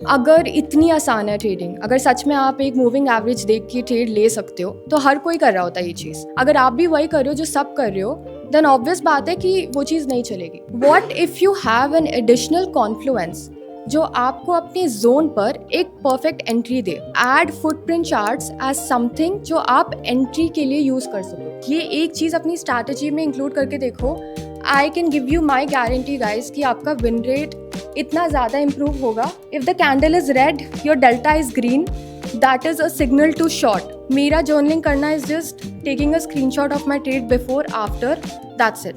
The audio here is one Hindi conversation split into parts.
अगर इतनी आसान है ट्रेडिंग, अगर सच में आप एक मूविंग एवरेज देख के ट्रेड ले सकते हो, तो हर कोई कर रहा होता है ये चीज़। अगर आप भी वही कर रहे हो जो सब कर रहे हो, देन ऑब्वियस बात है कि वो चीज़ नहीं चलेगी। What if you have an additional confluence जो आपको अपने जोन पर एक परफेक्ट एंट्री दे। Add footprint charts as something जो आप एंट्री के लिए यूज कर सको। ये एक चीज़ अपनी स्ट्रैटेजी में इंक्लूड करके देखो। I can give you my guarantee guys कि आपका विन रेट इतना ज़्यादा इम्प्रूव होगा। If the candle is red, your delta is green, that is a signal to short. मेरा जर्नलिंग करना is just taking a screenshot of my trade before after, that's it.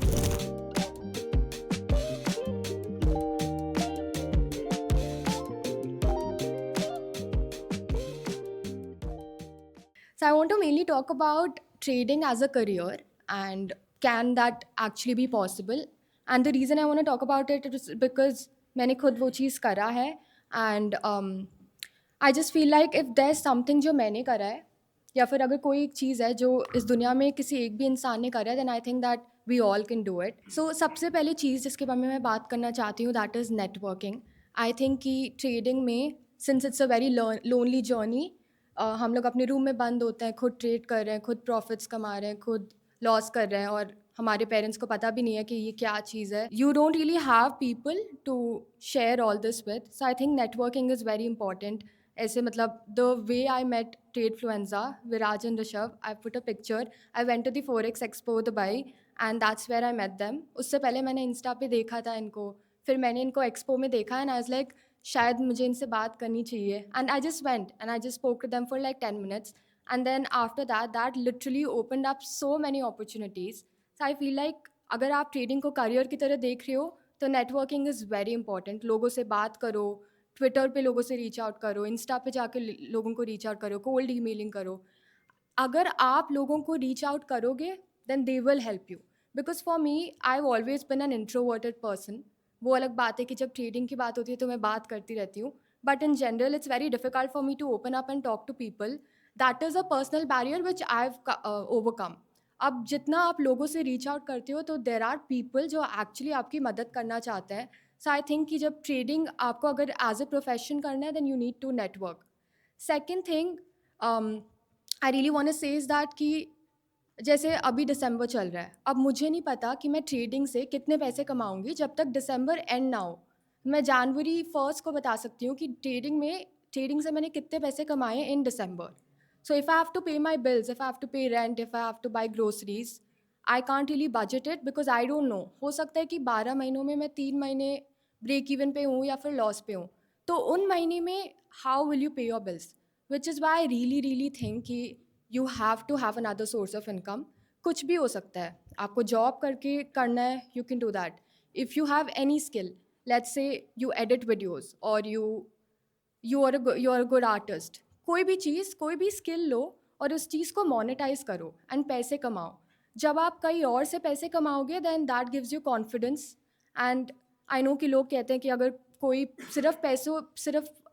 So I want to mainly talk about trading as a career and can that actually be possible? And the reason I want to talk about it is because मैंने खुद वो चीज़ करा है and I just feel like if there's something जो मैंने करा है या फिर अगर कोई एक चीज़ है जो इस दुनिया में किसी एक भी इंसान ने करा है, then I think that we all can do it. So सबसे पहले चीज़ जिसके बारे में मैं बात करना चाहती हूँ that is networking. I think कि trading में since it's a very lonely journey, हम लोग अपने रूम में बंद होते हैं, खुद ट्रेड कर रहे हैं, खुद प्रॉफिट्स कमा रहे हैं, खुद लॉस कर रहे हैं और हमारे पेरेंट्स को पता भी नहीं है कि ये क्या चीज़ है। You don't really have people to share all this with, so I think networking is very important. ऐसे मतलब the way I met Tradefluenza, Viraj and Rishabh, I put a picture, I went to the forex expo Dubai and that's where I met them. उससे पहले मैंने इंस्टा पे देखा था इनको, फिर मैंने इनको एक्सपो में देखा एंड आई वाज लाइक शायद मुझे इनसे बात करनी चाहिए and I just went and I just spoke to them for like 10 minutes and then after that literally opened up so many opportunities. So I feel like अगर आप ट्रेडिंग को करियर की तरह देख रहे हो तो नेटवर्किंग इज़ वेरी इंपॉर्टेंट। लोगों से बात करो, ट्विटर पे लोगों से रीच आउट करो, इंस्टा पे जाके लोगों को रीच आउट करो, कोल्ड ईमेलिंग करो। अगर आप लोगों को रीच आउट करोगे then they will help you. Because for me I have always been an introverted person. वो अलग बात है कि जब ट्रेडिंग की बात होती है तो मैं बात करती रहती हूँ, but in general it's very difficult for me to open up and talk to people. That is a personal barrier which I have overcome. अब जितना आप लोगों से रीच आउट करते हो तो देर आर पीपल जो एक्चुअली आपकी मदद करना चाहते हैं। सो आई थिंक कि जब ट्रेडिंग आपको अगर एज अ प्रोफेशन करना है then you need to network. Second thing I really want to say is that कि जैसे अभी दिसंबर चल रहा है, अब मुझे नहीं पता कि मैं ट्रेडिंग से कितने पैसे कमाऊंगी जब तक दिसंबर एंड ना हो। मैं जनवरी फर्स्ट को बता सकती हूँ कि ट्रेडिंग से मैंने कितने पैसे कमाए in December. So if I have to pay my bills, if I have to pay rent, if I have to buy groceries, I can't really budget it because I don't know. हो सकता है कि 12 महीनों में मैं 3 महीने ब्रेक इवन पे हूँ या फिर लॉस पे हूँ। तो उन महीने में how will you pay your bills, which is why I really really think कि you have to have another source of income. कुछ भी हो सकता है, आपको जॉब करके करना है, you can do that. If you have any skill, let's say you edit videos और you are a good artist, कोई भी चीज़, कोई भी स्किल लो और उस चीज़ को मोनेटाइज करो एंड पैसे कमाओ। जब आप कहीं और से पैसे कमाओगे then that gives you confidence. And I know कि लोग कहते हैं कि अगर कोई सिर्फ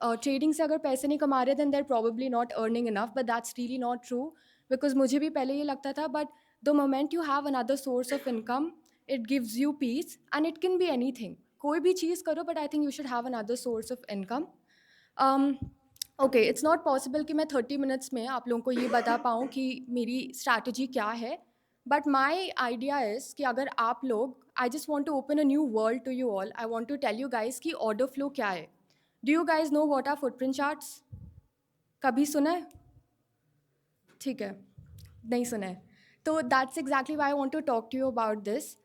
ट्रेडिंग से अगर पैसे नहीं कमा रहे then they're probably not earning enough, but that's really not true. Because मुझे भी पहले ये लगता था, but the moment you have another source of income it gives you peace and it can be anything. कोई भी चीज़ करो but I think you should have another source of income. Okay, it's not possible कि मैं 30 मिनट्स में आप लोगों को ये बता पाऊँ कि मेरी स्ट्रैटेजी क्या है, बट माई आइडिया इज़ कि अगर आप लोग, I just want to open a new world to you all. I want to tell you guys कि ऑर्डर फ्लो क्या है। Do you guys know what are footprint charts? कभी सुना है? ठीक है, नहीं सुना है तो that's exactly why I want to talk to you about this.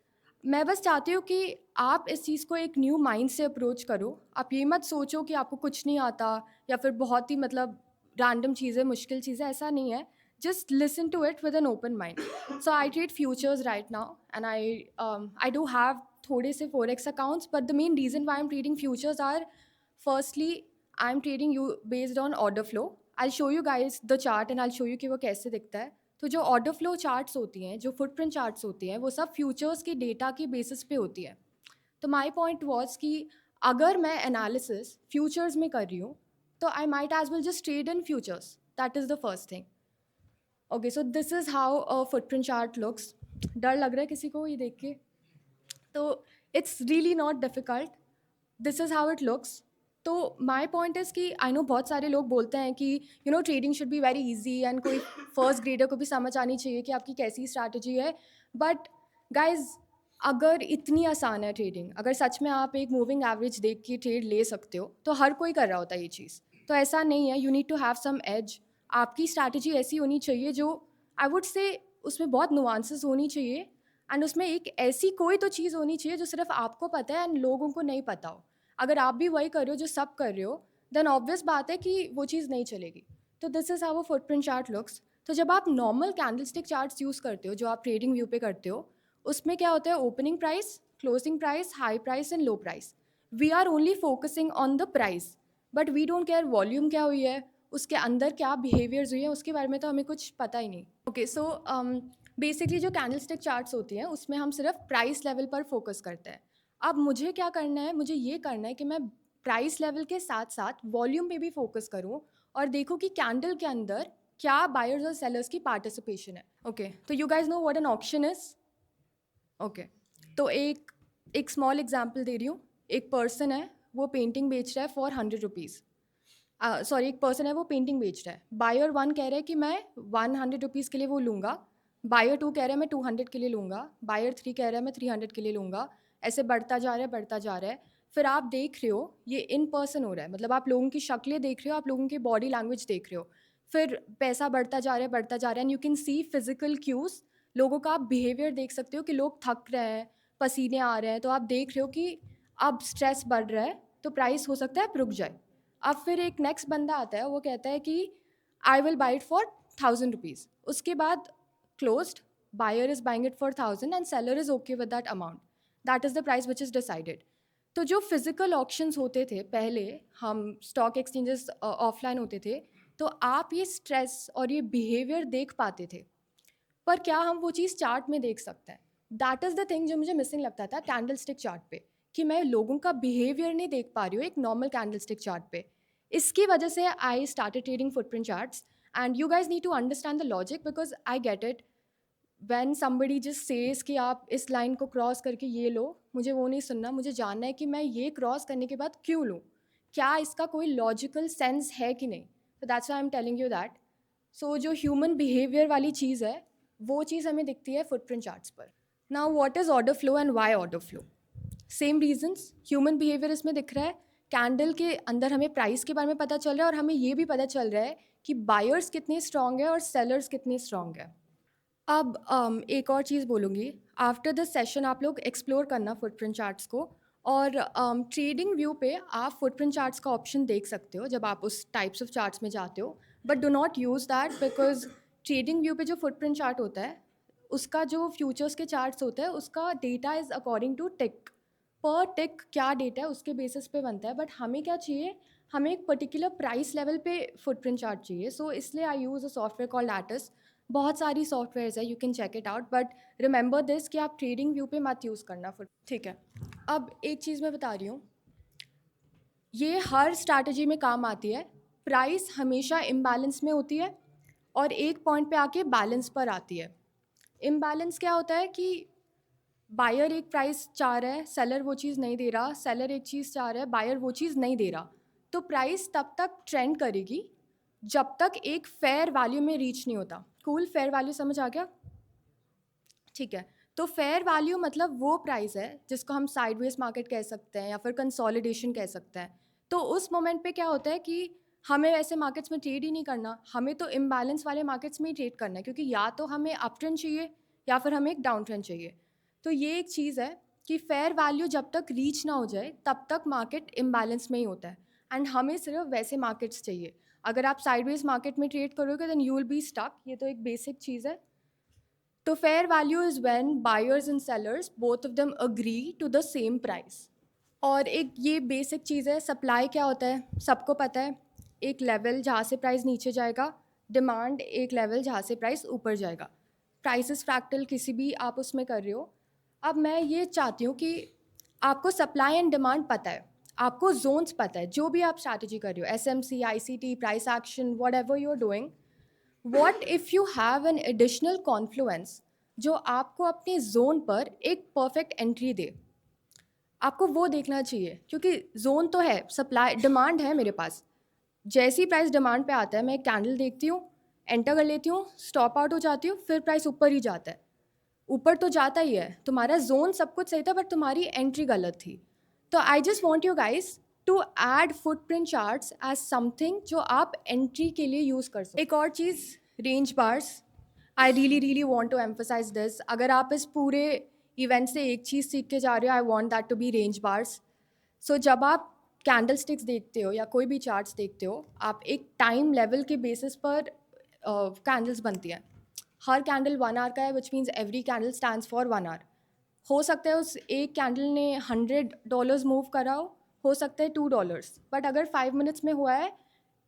मैं बस चाहती हूँ कि आप इस चीज़ को एक न्यू माइंड से अप्रोच करो। आप ये मत सोचो कि आपको कुछ नहीं आता या फिर बहुत ही मतलब रैंडम चीज़ें, मुश्किल चीज़ें, ऐसा नहीं है। Just listen to it with an open mind. So I trade futures right now and I do have थोड़े से forex accounts, but the main reason why am trading futures are, firstly I am trading you based on order flow. I show you guys the chart and I show you कि वो कैसे दिखता है। तो जो ऑर्डर फ्लो चार्ट्स होती हैं, जो फुटप्रिंट चार्ट्स होती हैं, वो सब फ्यूचर्स के डेटा की बेसिस पे होती है। तो माई पॉइंट वॉज कि अगर मैं एनालिसिस फ्यूचर्स में कर रही हूँ तो I might as well just trade in futures. That is the first thing. Okay, so this is how a footprint chart looks. डर लग रहा है किसी को ये देख के? तो it's really not difficult. This is how it looks. तो माय पॉइंट इज़ कि आई नो बहुत सारे लोग बोलते हैं कि trading should be very easy and कोई फर्स्ट ग्रेडर को भी समझ आनी चाहिए कि आपकी कैसी स्ट्रैटेजी है। बट गाइज, अगर इतनी आसान है ट्रेडिंग, अगर सच में आप एक मूविंग एवरेज देख के ट्रेड ले सकते हो, तो हर कोई कर रहा होता है ये चीज़। तो ऐसा नहीं है, you need to have some edge. आपकी स्ट्रैटेजी ऐसी होनी चाहिए जो, आई वुड से, उसमें बहुत नुआंसेस होनी चाहिए, एंड उसमें एक ऐसी कोई तो चीज़ होनी चाहिए जो सिर्फ आपको पता है एंड लोगों को नहीं पता हो। अगर आप भी वही कर रहे हो जो सब कर रहे हो, देन ऑब्वियस बात है कि वो चीज़ नहीं चलेगी। तो this is how a footprint chart looks. तो जब आप नॉर्मल कैंडलस्टिक चार्ट्स यूज़ करते हो, जो आप ट्रेडिंग व्यू पे करते हो, उसमें क्या होता है, opening price, closing price, high price and low price. We are only focusing on the price, but we don't care volume क्या हुई है, उसके अंदर क्या बिहेवियर्स हुई है, उसके बारे में तो हमें कुछ पता ही नहीं। ओके, सो बेसिकली जो कैंडलस्टिक चार्ट्स होती हैं उसमें हम सिर्फ प्राइस लेवल पर फोकस करते हैं। अब मुझे क्या करना है, मुझे ये करना है कि मैं प्राइस लेवल के साथ साथ वॉल्यूम पे भी फोकस करूँ और देखूँ कि कैंडल के अंदर क्या बायर्स और सेलर्स की पार्टिसिपेशन है। ओके, तो you guys know what an auction is. Okay, तो एक स्मॉल एग्जाम्पल दे रही हूँ। एक पर्सन है, वो पेंटिंग बेच रहा है फॉर 100 रुपीज़। सॉरी, एक पर्सन है, वो पेंटिंग बेच रहा है। बायर 1 कह रहा है कि मैं 100 रुपीज़ के लिए वो लूँगा। बायर 2 कह रहा है मैं 200 के लिए लूँगा। बायर 3 कह रहा है मैं 300 के लिए लूँगा। ऐसे बढ़ता जा रहा है, बढ़ता जा रहा है। फिर आप देख रहे हो ये इन पर्सन हो रहा है, मतलब आप लोगों की शक्लें देख रहे हो, आप लोगों की बॉडी लैंग्वेज देख रहे हो। फिर पैसा बढ़ता जा रहा है, बढ़ता जा रहा है, and you can see physical cues. लोगों का आप बिहेवियर देख सकते हो कि लोग थक रहे हैं, पसीने आ रहे हैं, तो आप देख रहे हो कि अब स्ट्रेस बढ़ रहा है, तो प्राइस हो सकता है रुक जाए। अब फिर एक नेक्स्ट बंदा आता है, वो कहता है कि I will buy it for 1000 rupees. उसके बाद closed, buyer is buying it for 1000 and seller is okay with that amount. That is the price which is decided. तो जो फिजिकल ऑक्शंस होते थे पहले, हम स्टॉक एक्सचेंजेस ऑफलाइन होते थे, तो आप ये स्ट्रेस और ये बिहेवियर देख पाते थे। पर क्या हम वो चीज़ चार्ट में देख सकते हैं? दैट इज़ द थिंग जो मुझे मिसिंग लगता था कैंडल स्टिक चार्ट पे, कि मैं लोगों का बिहेवियर नहीं देख पा रही हूँ एक नॉर्मल कैंडल स्टिक चार्ट पे। इसकी वजह से I started trading footprint charts, and you guys need to understand the logic, because I get it. When somebody just says कि आप इस लाइन को क्रॉस करके ये लो, मुझे वो नहीं सुनना, मुझे जानना है कि मैं ये क्रॉस करने के बाद क्यों लूँ, क्या इसका कोई लॉजिकल सेंस है कि नहीं। तो that's why I am telling you that. So जो ह्यूमन बिहेवियर वाली चीज़ है, वो चीज़ हमें दिखती है फुटप्रिंट चार्ट्स पर। Now what is order flow and why order flow? Same reasons, human behaviour इसमें दिख रहा है। कैंडल के अंदर हमें प्राइस के बारे में पता चल रहा है, और हमें ये भी पता चल रहा है कि बायर्स कितने स्ट्रांग है और सेलर्स कितने स्ट्रांग है। अब एक और चीज़ बोलूँगी, आफ्टर दिस सेशन आप लोग एक्सप्लोर करना फुटप्रिंट चार्ट्स को, और ट्रेडिंग व्यू पे आप फुटप्रिंट चार्ट्स का ऑप्शन देख सकते हो जब आप उस टाइप्स ऑफ चार्ट्स में जाते हो। But do not use that, because trading view पे जो फुटप्रिंट चार्ट होता है, उसका जो फ्यूचर्स के चार्ट्स होता है, उसका data is according two tick. पर टिक क्या डेटा है उसके बेसिस पे बनता है। बट हमें क्या चाहिए, हमें एक पर्टिकुलर प्राइस लेवल पे फुटप्रिंट चार्ट चाहिए। सो इसलिए I use a software called ATAS. बहुत सारी सॉफ्टवेयर्स है, you can check it out, but remember this कि आप ट्रेडिंग व्यू पे मत यूज़ करना फुट, ठीक है। अब एक चीज़ मैं बता रही हूँ, ये हर स्ट्रैटेजी में काम आती है। प्राइस हमेशा इम्बैलेंस में होती है और एक पॉइंट पे आके बैलेंस पर आती है। इम्बैलेंस क्या होता है कि बायर एक प्राइस चाह रहा है, सेलर वो चीज़ नहीं दे रहा, सेलर एक चीज़ चाह रहा है, बायर वो चीज़ नहीं दे रहा। तो प्राइस तब तक ट्रेंड करेगी जब तक एक फेयर वैल्यू में रीच नहीं होता। कूल, फेयर वैल्यू समझ आ गया? ठीक है। तो फेयर वैल्यू मतलब वो प्राइस है जिसको हम साइडवेज मार्केट कह सकते हैं या फिर कंसोलिडेशन कह सकते हैं। तो उस मोमेंट पे क्या होता है कि हमें ऐसे मार्केट्स में ट्रेड ही नहीं करना, हमें तो इम्बैलेंस वाले मार्केट्स में ही ट्रेड करना है, क्योंकि या तो हमें अप ट्रेंड चाहिए या फिर हमें एक डाउन ट्रेंड चाहिए। तो ये एक चीज़ है कि फेयर वैल्यू जब तक रीच ना हो जाए तब तक मार्केट इम्बैलेंस में ही होता है, एंड हमें सिर्फ वैसे मार्केट्स चाहिए। अगर आप साइडवेज मार्केट में ट्रेड करोगे then you will be stuck. ये तो एक बेसिक चीज़ है। तो fair value is when buyers and sellers both of them agree to the same price. और एक ये बेसिक चीज़ है, सप्लाई क्या होता है सबको पता है। एक लेवल जहाँ से प्राइस नीचे जाएगा, डिमांड एक लेवल जहाँ से प्राइस ऊपर जाएगा। प्राइसेस फ्रैक्टल किसी भी आप उसमें कर रहे हो। अब मैं ये चाहती हूँ कि आपको सप्लाई एंड डिमांड पता है, आपको जोन्स पता है, जो भी आप स्ट्रैटेजी कर रहे हो, SMC, ICT, price action, whatever you are doing. What if you have an additional confluence जो आपको अपने जोन पर एक परफेक्ट एंट्री दे। आपको वो देखना चाहिए, क्योंकि जोन तो है, सप्लाई डिमांड है मेरे पास। जैसी प्राइस डिमांड पे आता है, मैं एक कैंडल देखती हूँ, एंटर कर लेती हूँ, स्टॉप आउट हो जाती हूँ, फिर प्राइस ऊपर ही जाता है। ऊपर तो जाता ही है, तुम्हारा जोन सब कुछ सही था, बट तुम्हारी एंट्री गलत थी। तो I just want you guys to add footprint charts as something जो आप एंट्री के लिए यूज़ कर सकते। एक और चीज़, range bars. I really really want to emphasise this. अगर आप इस पूरे इवेंट से एक चीज़ सीख के जा रहे हो, I want that to be range bars. So जब आप कैंडल स्टिक्स देखते हो या कोई भी चार्ट्स देखते हो, आप एक टाइम लेवल के बेसिस पर कैंडल्स बनती हैं। हर कैंडल 1 आवर का है, which means every candle stands for 1 hour. हो सकता है उस एक कैंडल ने $100 मूव करा हो सकता है $2, बट अगर 5 मिनट्स में हुआ है,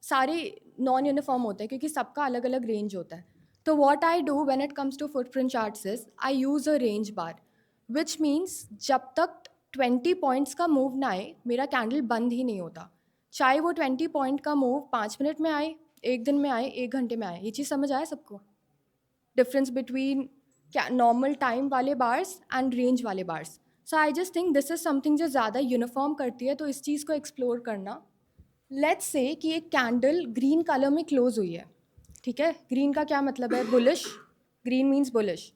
सारे नॉन यूनिफॉर्म होते हैं क्योंकि सबका अलग अलग रेंज होता है। तो what I do when it comes to footprint charts is I use a range bar, which means जब तक 20 पॉइंट्स का मूव ना आए, मेरा कैंडल बंद ही नहीं होता। चाहे वो 20 पॉइंट का मूव 5 मिनट में आए, एक दिन में आए, 1 घंटे में आए। ये चीज़ समझ आया सबको? डिफरेंस बिटवीन नॉर्मल टाइम वाले बार्स एंड रेंज वाले bars. So I just think this is something जो ज़्यादा यूनिफॉर्म करती है, तो इस चीज़ को एक्सप्लोर करना। लेट्स से कि एक कैंडल ग्रीन कलर में क्लोज हुई है, ठीक है? ग्रीन का क्या मतलब है? बुलिश। Green means bullish.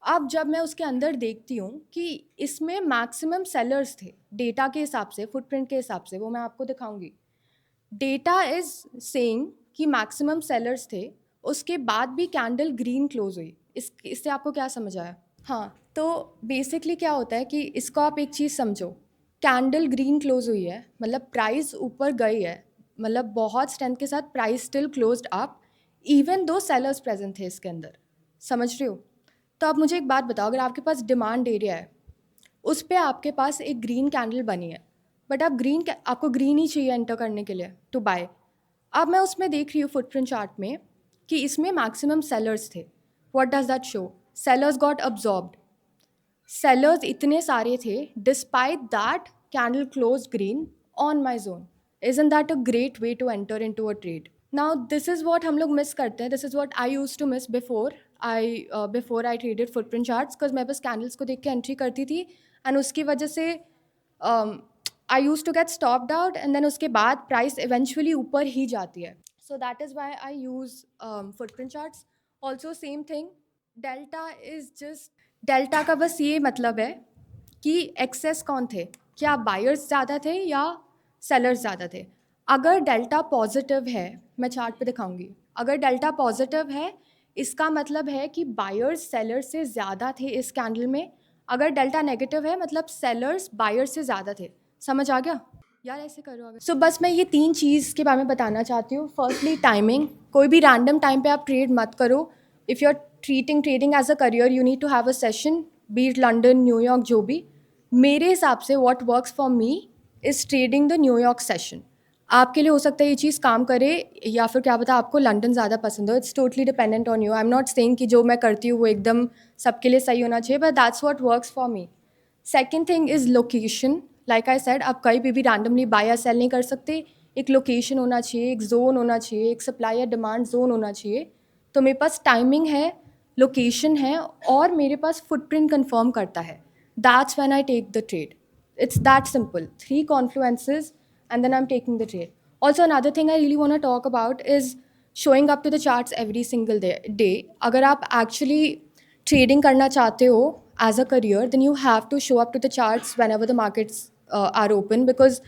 अब जब मैं उसके अंदर देखती हूँ कि इसमें मैक्सिमम सेलर्स थे डेटा के हिसाब से, फुटप्रिंट के हिसाब से, वो मैं आपको दिखाऊंगी। डेटा इज सेइंग कि मैक्सिमम सेलर्स थे, उसके बाद भी कैंडल ग्रीन क्लोज हुई। इससे आपको क्या समझ आया? हाँ, तो बेसिकली क्या होता है कि इसको आप एक चीज़ समझो। कैंडल ग्रीन क्लोज हुई है मतलब प्राइस ऊपर गई है, मतलब बहुत स्ट्रेंथ के साथ price still closed up, even though sellers present थे इसके अंदर। समझ रहे हो? तो आप मुझे एक बात बताओ, अगर आपके पास डिमांड एरिया है, उस पे आपके पास एक ग्रीन कैंडल बनी है, बट आपको ग्रीन ही चाहिए एंटर करने के लिए टू बाय। अब मैं उसमें देख रही हूँ फुटप्रिंट चार्ट में कि इसमें मैक्सिमम सेलर्स थे। What does that show? Sellers got absorbed. Sellers इतने सारे थे, despite that candle close green on my zone. Isn't that a great way to enter into a trade? Now this is what हम लोग मिस करते हैं, this is what I used to miss before I traded footprint charts, because मैं बस कैंडल्स को देख के एंट्री करती थी, एंड उसकी वजह से I used to get stopped out, and then उसके बाद प्राइस इवेंचुअली ऊपर ही जाती है। So that is why I use footprint charts. Also same thing, delta is just, delta का बस ये मतलब है कि एक्सेस कौन थे, क्या बायर्स ज़्यादा थे या सेलर्स ज़्यादा थे। अगर डेल्टा पॉजिटिव है, मैं चार्ट पे दिखाऊंगी, अगर डेल्टा पॉजिटिव है इसका मतलब है कि बायर्स सेलर्स से ज़्यादा थे इस कैंडल में। अगर डेल्टा नेगेटिव है मतलब सेलर्स बायर्स से ज़्यादा थे। समझ आ गया यार? ऐसे करो अगर। सो बस मैं ये 3 चीज़ के बारे में बताना चाहती हूँ। फर्स्टली टाइमिंग, कोई भी रैंडम टाइम पे आप ट्रेड मत करो। If you are treating trading as a career, you need to have a session, be it London, New York, जो भी। मेरे हिसाब से what works for me is trading the New York session. आपके लिए हो सकता है ये चीज़ काम करे, या फिर क्या पता आपको लंदन ज़्यादा पसंद हो। It's totally dependent on you. I am not saying कि जो मैं करती हूँ वो एकदम सबके लिए सही होना चाहिए, but that's what works for me. Second thing is location. Like I said, आप कहीं भी रैंडमली बाय या सेल नहीं कर सकते। एक लोकेशन होना चाहिए, एक जोन होना चाहिए, एक सप्लाई या डिमांड जोन होना चाहिए। तो मेरे पास टाइमिंग है, लोकेशन है, और मेरे पास फुटप्रिंट कंफर्म करता है। That's when I take the trade. It's that simple. 3 confluences, and then I'm taking the trade. Also, another thing I really want to talk about is showing up to the charts every single day. अगर आप actually trading करना चाहते हो as a career, then you have to show up to the charts whenever the markets are open, because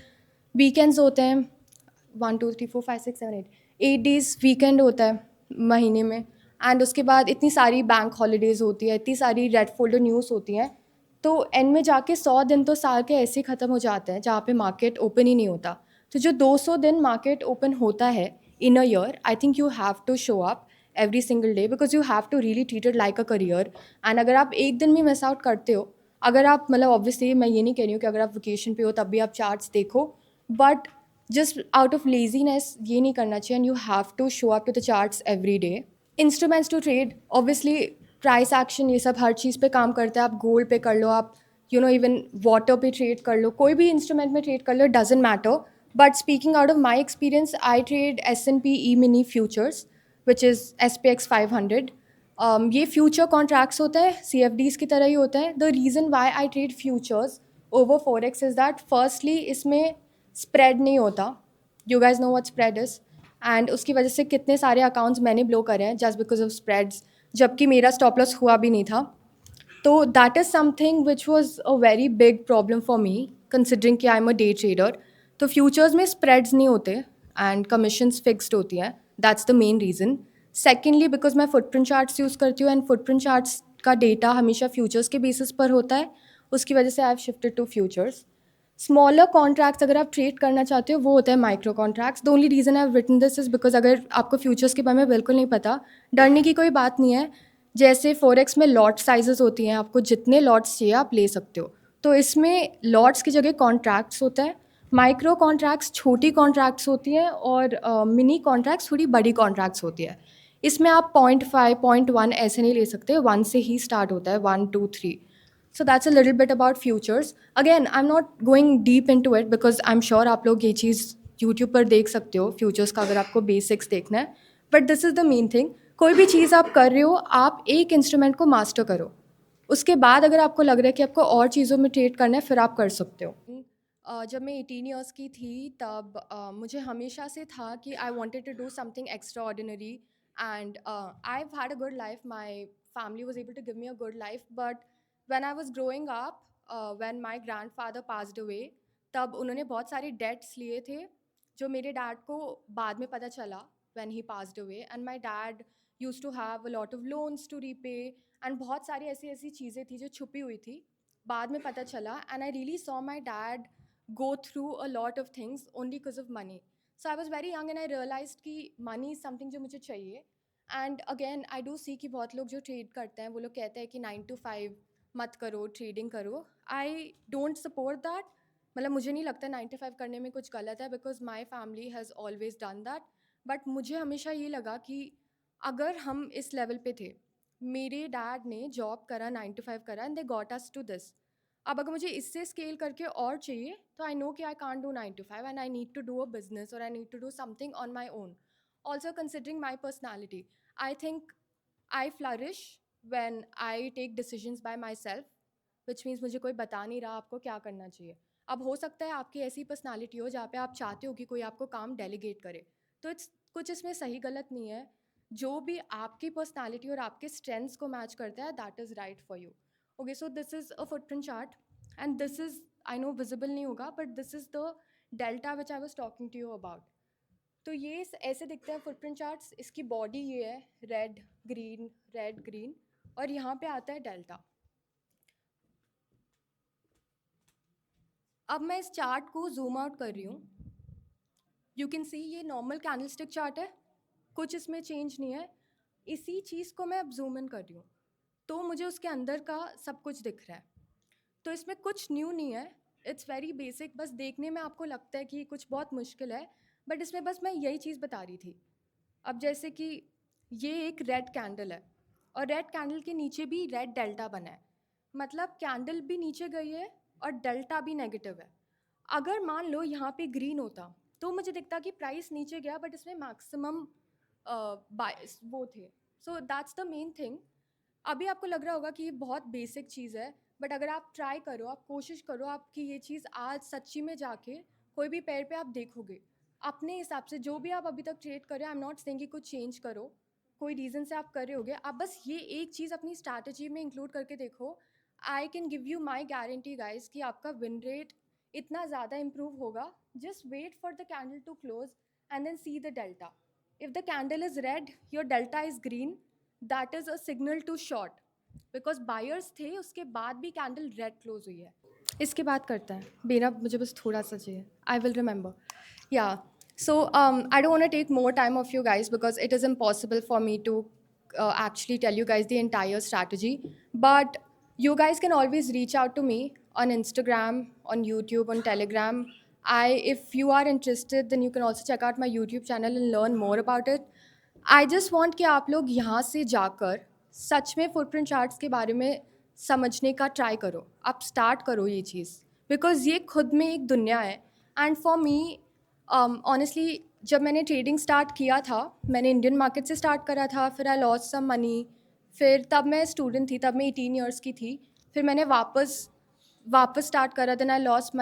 weekends होते हैं, 1 2 3 4 5 6 7 8 8 days वीकेंड होता है महीने में, एंड उसके बाद इतनी सारी बैंक हॉलीडेज़ होती है, इतनी सारी रेड फोल्डर न्यूज़ होती हैं। तो एंड में जाके 100 दिन तो साल के ऐसे ही ख़त्म हो जाते हैं जहाँ पे मार्केट ओपन ही नहीं होता। तो जो 200 दिन मार्केट ओपन होता है in a year, I think you have to show up every single day, because you have to really treat it like a career. And अगर आप एक दिन भी मिस आउट करते हो, अगर आप मतलब ऑब्वियसली मैं ये नहीं कह रही हूँ कि अगर आप वेकेशन पे हो तब भी आप चार्ट्स देखो, but just out of laziness ये नहीं करना चाहिए, and you have to show up to the charts every day. Instruments to trade, obviously price action ये सब हर चीज़ पे काम करता है। आप गोल्ड पे कर लो, आप इवन वाटर पे ट्रेड कर लो, कोई भी इंस्ट्रूमेंट में ट्रेड कर लो, doesn't matter. But speaking out of my experience, I trade S&P E-mini futures, which is SPX 500। ये फ्यूचर कॉन्ट्रैक्ट्स होते हैं, CFDs की तरह ही होते हैं। The reason why I trade futures, over forex is that firstly इसमें spread नहीं होता. You guys know what spread is. And उसकी वजह से कितने सारे accounts मैंने blow करे हैं just because of spreads, जबकि मेरा stop loss हुआ भी नहीं था. तो that is something which was a very big problem for me considering कि I'm a day trader. तो futures में spreads नहीं होते and commissions fixed होती हैं. That's the main reason. Secondly, because मैं footprint charts यूज़ करती हूँ and footprint charts का data हमेशा futures के basis पर होता है, उसकी वजह से I've shifted to futures. Smaller contracts अगर आप ट्रेड करना चाहते हो वो होता है micro contracts. The only reason I have written this is because अगर आपको फ्यूचर्स के बारे में बिल्कुल नहीं पता, डरने की कोई बात नहीं है. जैसे फॉरेक्स में लॉट साइजेस होती हैं, आपको जितने लॉट्स चाहिए आप ले सकते हो. तो इसमें लॉट्स की जगह कॉन्ट्रैक्ट्स होता है. माइक्रो कॉन्ट्रैक्ट्स छोटी कॉन्ट्रैक्ट्स होती हैं और मिनी कॉन्ट्रैक्ट्स थोड़ी बड़ी कॉन्ट्रैक्ट्स होती है. इसमें आप 0.5 0.1 ऐसे नहीं ले सकते, 1 से ही स्टार्ट होता है, 1 2 3. So that's a little bit about futures. Again, I'm not going deep into it because I'm sure आप लोग ये चीज़ YouTube पर देख सकते हो futures का अगर आपको basics देखना है. But this is the main thing. कोई भी चीज़ आप कर रहे हो, आप एक इंस्ट्रूमेंट को मास्टर करो. उसके बाद अगर आपको लग रहा है कि आपको और चीज़ों में ट्रेड करना है, फिर आप कर सकते हो. जब मैं 18 ईयर्स की थी तब मुझे हमेशा से था कि I wanted to do something extraordinary and I have had a good life. My family was able to give me a good life, but when I was growing up, when my grandfather passed away, तब उन्होंने बहुत सारे डेट्स लिए थे जो मेरे डैड को बाद में पता चला when he passed away. And my dad used to have a lot of loans to repay एंड बहुत सारी ऐसी ऐसी चीज़ें थी जो छुपी हुई थी, बाद में पता चला. And I really saw my dad go through a lot of things only because of money. So I was very young and I realized कि money is something जो मुझे चाहिए. And again I do see कि बहुत लोग जो ट्रेड करते हैं वो लोग कहते हैं कि 9 to 5 मत करो, ट्रेडिंग करो. I don't support that. मतलब मुझे नहीं लगता 9 to 5 करने में कुछ गलत है because my family has always done that. But मुझे हमेशा ये लगा कि अगर हम इस लेवल पे थे, मेरे डैड ने जॉब करा, 9 to 5 करा and they got us to this. अब अगर मुझे इससे स्केल करके और चाहिए तो आई नो कि I can't do 9 to 5 and I need to do a business और I need to do something on my own. Also considering my personality, I think I flourish when I take decisions by myself, which means मुझे कोई बता नहीं रहा आपको क्या करना चाहिए. अब हो सकता है आपकी ऐसी पर्सनैलिटी हो जहाँ पे आप चाहते हो कि कोई आपको काम डेलीगेट करे, तो इट्स कुछ इसमें सही गलत नहीं है. जो भी आपकी पर्सनैलिटी और आपके स्ट्रेंथ्स को मैच करता है, that is right for you. Okay, so this is a footprint chart and this is, I know visible नहीं होगा, but this is the delta which I was talking to you about. तो ये ऐसे दिखते हैं footprint charts. इसकी body ये है red green और यहाँ पे आता है delta. अब मैं इस चार्ट को zoom out कर रही हूँ. You can see ये normal candlestick chart है, कुछ इसमें change नहीं है. इसी चीज़ को मैं अब zoom in कर रही हूँ तो मुझे उसके अंदर का सब कुछ दिख रहा है. तो इसमें कुछ न्यू नहीं है, इट्स वेरी बेसिक. बस देखने में आपको लगता है कि कुछ बहुत मुश्किल है, बट इसमें बस मैं यही चीज़ बता रही थी. अब जैसे कि ये एक रेड कैंडल है और रेड कैंडल के नीचे भी रेड डेल्टा बना है, मतलब कैंडल भी नीचे गई है और डेल्टा भी नेगेटिव है. अगर मान लो यहाँ पे ग्रीन होता तो मुझे दिखता कि प्राइस नीचे गया, बट इसमें मैक्सिमम बायस वो थे. So that's the main thing. अभी आपको लग रहा होगा कि ये बहुत बेसिक चीज़ है, बट अगर आप ट्राई करो, आप कोशिश करो, आपकी ये चीज़ आज सच्ची में जाके कोई भी पैर पे आप देखोगे अपने हिसाब से, जो भी आप अभी तक ट्रेड कर रहे हो. आई एम नॉट सेइंग कि कुछ चेंज करो, कोई रीज़न से आप कर रहे होगे, आप बस ये एक चीज़ अपनी स्ट्रैटेजी में इंक्लूड करके देखो. I can give you my guarantee guys कि आपका विन रेट इतना ज़्यादा इम्प्रूव होगा. Just wait for the candle to close and then see the delta. If the candle is red, your delta is green, that is a signal to short, because buyers थे, उसके बाद भी कैंडल रेड क्लोज हुई है. इसके बाद करते हैं मेरा, मुझे बस थोड़ा सा चाहिए. I will remember. Yeah so I don't want to take more time of you guys because it is impossible for me to actually tell you guys the entire strategy, but you guys can always reach out to me on Instagram, on YouTube, on Telegram. If you are interested, then you can also check out my YouTube channel and learn more about it. I just want कि आप लोग यहाँ से जाकर सच में फुटप्रिंट चार्ट्स के बारे में समझने का ट्राई करो. आप स्टार्ट करो ये चीज़, बिकॉज़ ये खुद में एक दुनिया है. एंड फॉर मी ऑनेस्टली, जब मैंने ट्रेडिंग स्टार्ट किया था, मैंने इंडियन मार्केट से स्टार्ट करा था, फिर आई लॉस्ट सम मनी. फिर तब मैं स्टूडेंट थी, तब मैं 18 ईयर्स की थी. फिर मैंने वापस वापस स्टार्ट करा, देन आई लॉस्ट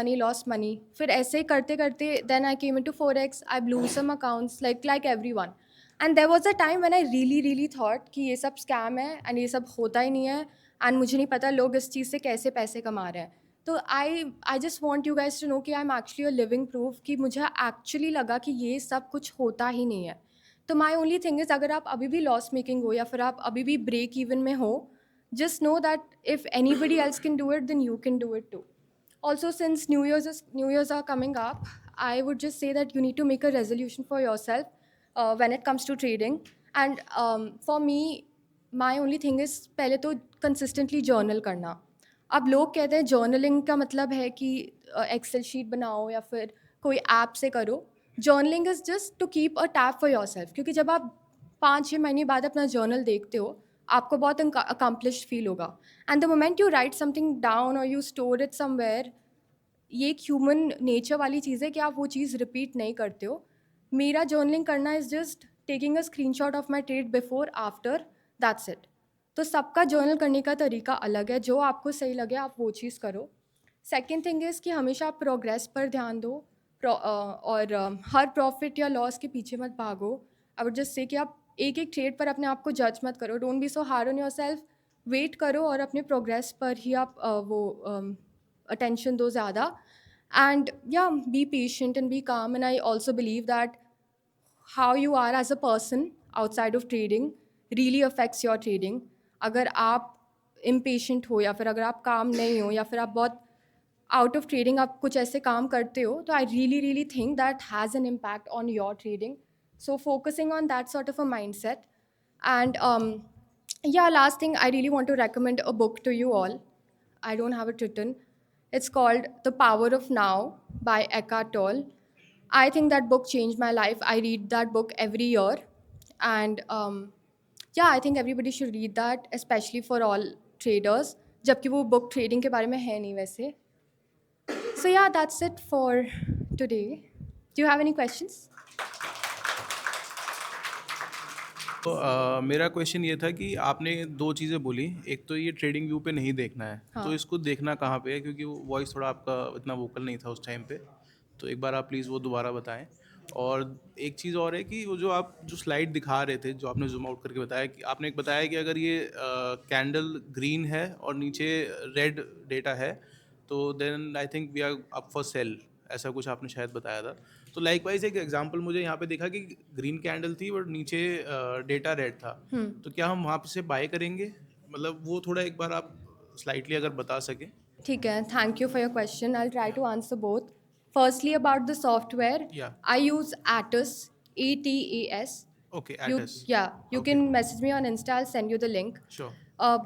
मनी, फिर ऐसे ही करते करते then I came into forex, I blew some accounts like everyone, and there was a time when I really really thought कि ये सब स्कैम है एंड ये सब होता ही नहीं है, एंड मुझे नहीं पता लोग इस चीज़ से कैसे पैसे कमा रहे हैं. तो I just want you guys to know कि I am actually a living proof कि मुझे एक्चुअली लगा कि ये सब कुछ होता ही नहीं है. तो माई ओनली थिंग इज़, अगर आप अभी भी लॉस मेकिंग हो या फिर आप अभी भी ब्रेक इवन में हो, just know that if anybody else can do it, then you can do it too. Also, since New Year's are coming up, I would just say that you need to make a resolution for yourself when it comes to trading. And for me, my only thing is पहले तो consistently journal करना. अब लोग कहते हैं जर्नलिंग का मतलब है कि एक्सेल शीट बनाओ या फिर कोई ऐप से करो. Journaling is just to keep a tab for yourself, क्योंकि जब आप 5-6 महीने बाद अपना जर्नल देखते हो, आपको बहुत अकम्पलिश्ड फील होगा. And the moment you right something down और यू स्टोर इट समवेयर, ये एक ह्यूमन नेचर वाली चीज़ है कि आप वो चीज़ रिपीट नहीं करते हो. मेरा जर्नलिंग करना is just taking a screenshot of my trade before after, that's it. तो सबका जर्नल करने का तरीका अलग है, जो आपको सही लगे आप वो चीज़ करो. सेकेंड थिंग इज़ कि हमेशा आप प्रोग्रेस पर ध्यान दो, और हर प्रॉफिट या लॉस के पीछे मत भागो. आई वुड जस्ट से कि आप एक एक ट्रेड पर अपने आप को जज मत करो. Don't be so hard on yourself. Wait करो और अपने प्रोग्रेस पर ही आप वो अटेंशन दो ज़्यादा. एंड या बी पेशेंट एंड बी काम. And I also believe that how you are as a person outside of trading really affects your trading. अगर आप impatient हो या फिर अगर आप काम नहीं हो या फिर आप बहुत out of trading आप कुछ ऐसे काम करते हो, तो I really really think that has an impact on your trading. So focusing on that sort of a mindset. And yeah, last thing, I really want to recommend a book to you all. I don't have it written. It's called The Power of Now by Eckhart Tolle. I think that book changed my life. I read that book every year. And yeah, I think everybody should read that, especially for all traders. जबकि वो book trading के बारे में है नहीं वैसे. So yeah, that's it for today. Do you have any questions? तो मेरा क्वेश्चन ये था कि आपने दो चीज़ें बोली, एक तो ये ट्रेडिंग व्यू पे नहीं देखना है, हाँ. तो इसको देखना कहाँ पे है, क्योंकि वो वॉइस थोड़ा आपका इतना वोकल नहीं था उस टाइम पे, तो एक बार आप प्लीज़ वो दोबारा बताएं. और एक चीज़ और है कि वो जो आप जो स्लाइड दिखा रहे थे, जो आपने जूम आउट करके बताया, कि आपने एक बताया कि अगर ये कैंडल ग्रीन है और नीचे रेड डेटा है, तो then I think we are up for sell, ऐसा कुछ आपने शायद बताया था. तो लाइकवाइज एक एग्जांपल मुझे यहाँ पे दिखा कि ग्रीन कैंडल थी और नीचे डेटा रेड था, तो क्या हम वहाँ से बाय करेंगे? मतलब वो थोड़ा एक बार आप स्लाइटली अगर बता सकें. ठीक है, thank you for your question. I'll try to answer both. Firstly, about the software, Yeah. I use Atas, ATAS. Okay, You एटस. you Okay. can message me on Insta. I'll send you the link. Sure.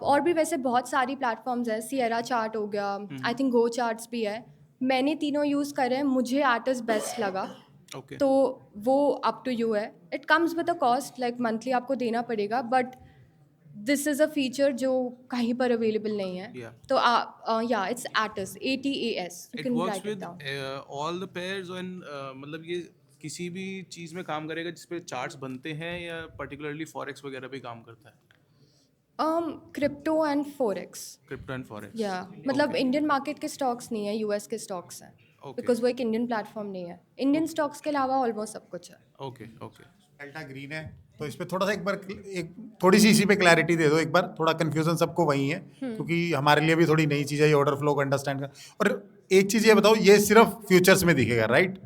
और भी वैसे बहुत सारी प्लेटफॉर्म्स हैं. सियरा चार्ट हो गया, आई थिंक गो चार्ट्स भी है. मैंने तीनों यूज़ करे हैं, मुझे आर्टिस्ट बेस्ट लगा. ओके. तो वो अप टू यू है. It comes with a cost, like monthly आपको देना पड़ेगा, but this is a feature जो कहीं पर अवेलेबल नहीं है. Yeah. तो या it's ATAS, ATAS. You it can works right it with down. All the pairs and मतलब ये किसी भी चीज़ में काम करेगा जिसपे चार्ट्स बनते हैं, या पर्टिकुलरली फॉरेक्स वगैरह पे काम करता है? Crypto and forex. Crypto and forex. या मतलब इंडियन मार्केट के स्टॉक्स नहीं है, यूएस के स्टॉक्स हैं. ओके. बिकॉज वो एक इंडियन प्लेटफॉर्म नहीं है. इंडियन स्टॉक्स के अलावा ऑलमोस्ट सब कुछ है. ओके. ओके. डेल्टा ग्रीन है, तो इस पे थोड़ा सा एक थोड़ी सी इसी पे क्लैरिटी दे दो एक बार. थोड़ा कंफ्यूजन सबको वही है, क्योंकि हमारे लिए भी थोड़ी नई चीज़ है ये ऑर्डर फ्लो को अंडरस्टैंड कर. और एक चीज़ ये बताओ, ये सिर्फ फ्यूचर्स में दिखेगा, राइट?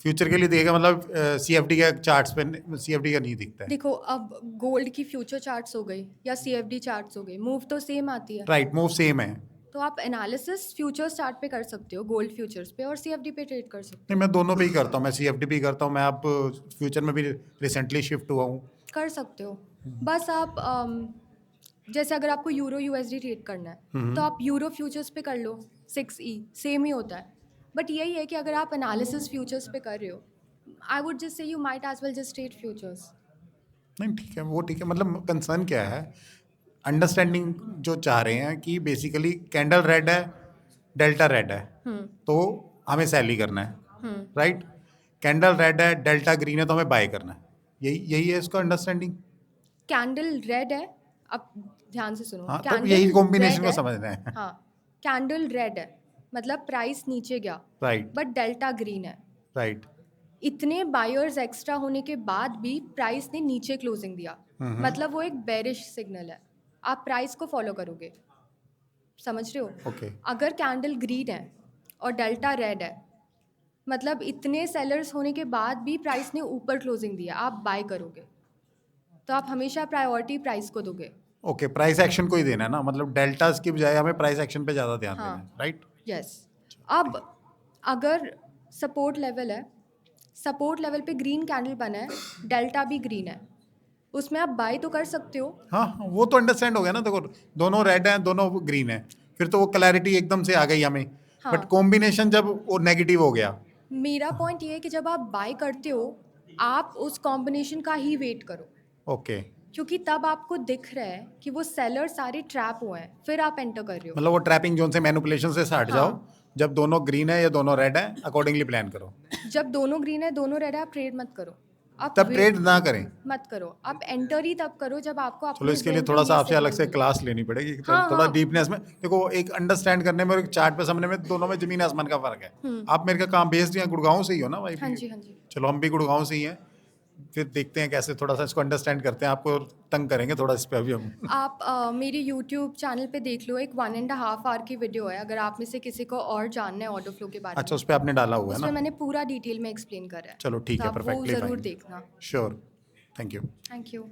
फ्यूचर के लिए दिखेगा, मतलब CFD के चार्ट्स पे CFD का नहीं दिखता है. देखो, अब गोल्ड की फ्यूचर चार्ट्स हो गई या CFD चार्ट्स हो गई, मूव तो सेम आती है. राइट, मूव सेम है. तो आप एनालिसिस फ्यूचर चार्ट पे कर सकते हो, गोल्ड फ्यूचर्स पे, और CFD पे ट्रेड कर सकते नहीं, मैं दोनों पे ही करता हूँ. मैं CFD भी करता हूँ. मैं अब फ्यूचर में भी रिसेंटली शिफ्ट हुआ हूँ. हो, कर सकते हो. बस आप जैसे अगर आपको यूरो USD ट्रेड करना है, तो आप यूरो फ्यूचर्स पे कर लो. 6E सेम ही होता है. बट यही है कि अगर आप एनालिसिस फ्यूचर्स पे कर रहे हो, I would just say you might as well just trade futures. नहीं, ठीक है, वो ठीक है. मतलब कंसर्न क्या है, अंडरस्टैंडिंग जो चाह रहे हैं कि बेसिकली कैंडल रेड है, डेल्टा रेड है, तो हमें सेल ही करना है, राइट? कैंडल रेड है, डेल्टा ग्रीन है, तो हमें बाय करना है. यही है इसका अंडरस्टैंडिंग. कैंडल रेड है, अब ध्यान से सुनो. हाँ, तो कैंडल यही कॉम्बिनेशन red को है. समझना है. हाँ, कैंडल रेड है, मतलब प्राइस नीचे गया, राइट बट डेल्टा ग्रीन है। राइट इतने बायर्स एक्स्ट्रा होने के बाद भी प्राइस ने नीचे क्लोजिंग दिया, मतलब वो एक बेरिश सिग्नल है। आप प्राइस को फॉलो करोगे, समझ रहे हो? ओके अगर कैंडल ग्रीन है और डेल्टा रेड है, मतलब इतने सेलर्स होने के बाद भी प्राइस ने ऊपर क्लोजिंग दिया, आप बाय करोगे, तो आप हमेशा प्रायोरिटी प्राइस को दोगे। ओके प्राइस एक्शन को ही देना है ना, मतलब डेल्टास की बजाय हमें प्राइस एक्शन पे ज़्यादा ध्यान हाँ। देना है, राइट? यस। अब अगर सपोर्ट लेवल है, सपोर्ट लेवल पे ग्रीन कैंडल बना है, डेल्टा भी ग्रीन है, उसमें आप बाय तो कर सकते हो। हाँ वो तो अंडरस्टैंड हो गया ना, देखो दोनों रेड हैं दोनों ग्रीन है, फिर तो वो क्लैरिटी एकदम से आ गई हमें। हाँ। बट कॉम्बिनेशन जब वो नेगेटिव हो गया, मेरा पॉइंट ये है कि जब आप बाय करते हो, आप उस कॉम्बिनेशन का ही वेट करो, ओके क्योंकि तब आपको दिख रहा है कि वो सेलर सारे ट्रैप हुए हैं, फिर आप एंटर कर रहे हो। मतलब वो ट्रैपिंग जोन से मैनिपुलेशन से हट जाओ, जब दोनों ग्रीन है या दोनों रेड है अकॉर्डिंगली प्लान करो, जब दोनों ग्रीन है दोनों रेड है, आप ट्रेड मत करो, आप तब wait ट्रेड ना करें। मत करो, आप एंटर ही तब करो जब आपको चलो अपने इसके लिए zone पे थोड़ा सा ये आपसे अलग signal से मिले। क्लास लेनी पड़ेगी, हाँ, थोड़ा हाँ। डीपनेस में। देखो एक अंडरस्टैंड करने में और एक चार्ट पे समझने में दोनों में जमीन आसमान का फर्क है। आप मेरे का काम बेस्ड यहाँ गुड़गांव से ही हो ना भाई? हाँ जी, हाँ जी। चलो हम भी गुड़गांव से ही हैं, फिर देखते हैं कैसे थोड़ा सा इसको अंडरस्टैंड करते हैं, आपको तंग करेंगे थोड़ा इस पे अभी हम। आप मेरे यूट्यूब चैनल पे देख लो, एक 1.5 आवर की वीडियो है, अगर आप में से किसी को और जानना है ऑर्डर फ्लो के बारे अच्छा में, उस पर आपने डाला हुआ है उसमें ना? मैंने पूरा डिटेल में एक्सप्लेन करा है। चलो ठीक तो है, आप वो परफेक्टली ज़रूर फाइन, देखना। Sure, thank you. Thank you.